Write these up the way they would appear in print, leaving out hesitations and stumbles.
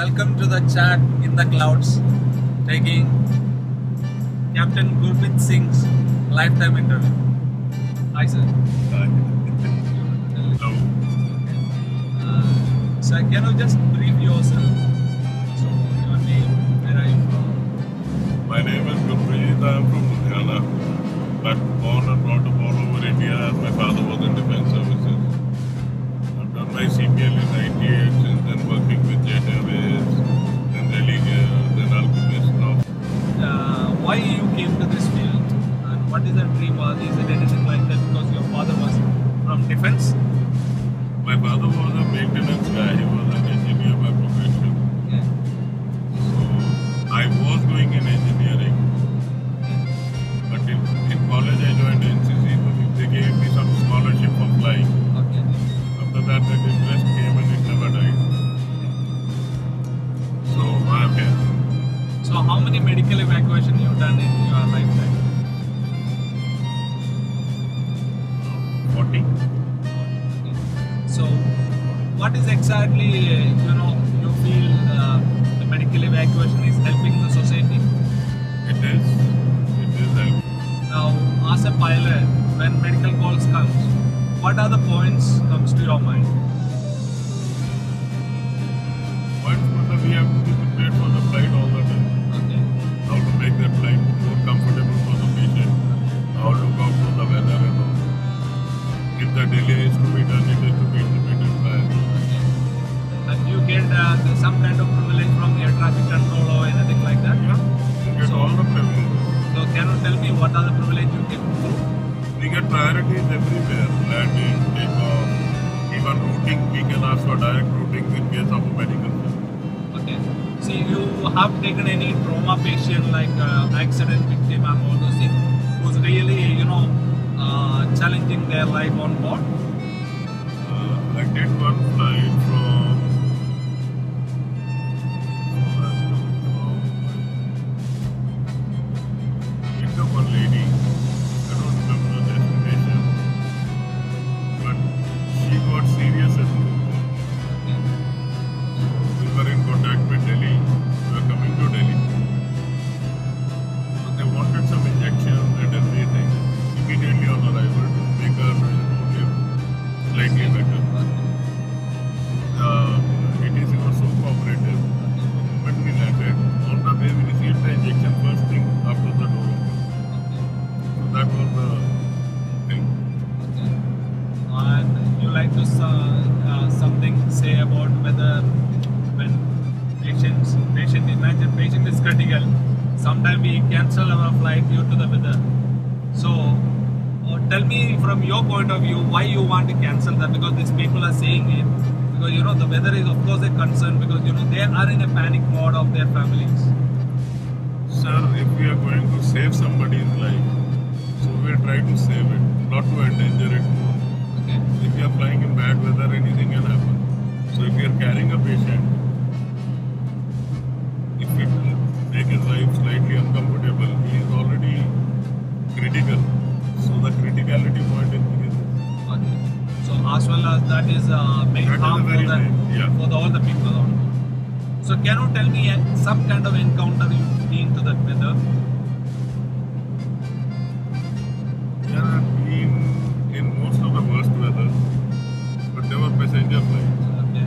Welcome to the chat in the clouds, taking Captain Gurpreet Singh's lifetime interview. Hi, sir. Hello. Sir, can you just brief yourself? So, your name, where are you from? My name is Gurpreet. I am from Ludhiana, but born and brought up all over India as my father was in defense services. I've done my CPL in 98, since then working with Jet Airways, then Religare, then Alchemist now. Why you came to this field? And what is the dream? Is it anything like that because your father was from defense? My father was a maintenance guy. He was an engineer by profession. Yeah. So I was going in engineering, but in college I joined NCC. They gave me some scholarship for flying. Okay. After that, the interest came and it never died. So I am here. So, how many medical evacuation you done in your lifetime? 40. So, what is exactly you feel the medical evacuation is helping the society? It is helpful. Now, as a pilot, when medical calls comes, what are the points comes to your mind? But we have to be prepared for the flight all the time. Okay. How to make that flight more comfortable for the patient. How to look out for the weather and all. If the delay is to be done, it is to be interpreted by. And you get some kind of privilege from air traffic control or anything like that? Yeah. You get all the privileges. So, can you tell me what are the privileges you get through? We get priorities everywhere. Landing, takeoff, even routing. We can ask for direct routing in case of a medical. Okay. See, you have taken any trauma patient like accident victim and all those things who's really, challenging their life on board? I did one flight from picked up one lady. I don't remember the destination, but she got serious at the We were in contact with Delhi. We were coming to Delhi. So they wanted some injections and everything. Immediately on arrival to make her live slightly better. The ATC was so cooperative. The moment we landed, on the way we received the injection first thing after the door opened. So that was the thing. Okay. And you like to something say about whether when patient is critical, sometimes we cancel our flight due to the weather. So tell me from your point of view why you want to cancel that, because these people are saying it because the weather is of course a concern because they are in a panic mode of their families. Sir, if we are going to save somebody's life, so we will try to save it, not to endanger it more. Okay. If you are flying in bad weather, anything can happen. So if you are carrying a patient, if it will make his life slightly uncomfortable, he is already critical. So the criticality point increases. Okay. So as well as that is main That is harm a very for all the people on board. So can you tell me some kind of encounter you've been to that weather? There have been in most of the worst weather, but there were passenger flights. Okay.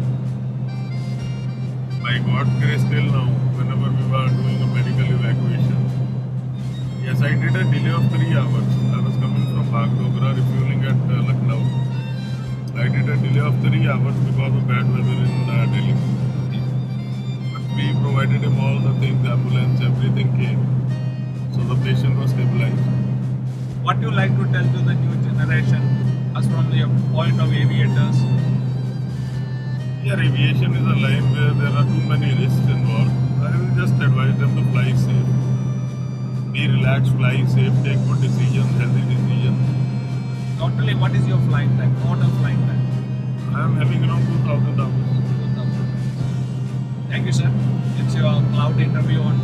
By God's grace, till now, whenever we were doing a medical evacuation, yes, I did a delay of 3 hours. I was coming from Bagdogra, refueling at Lucknow. I did a delay of 3 hours because of bad weather in Delhi. But we provided him all the things, ambulance, everything came. So the patient was stabilized. What do you like to tell to the new generation as from the point of aviators? Yeah, aviation is a line where there are too many risks involved. I will just advise them to fly safe. Be relaxed, fly safe, take good decisions, healthy decisions. Totally, what is your flight time? Total flight time? I am having around 2,000 hours. 2000. Thank you, sir. It's your cloud interview on.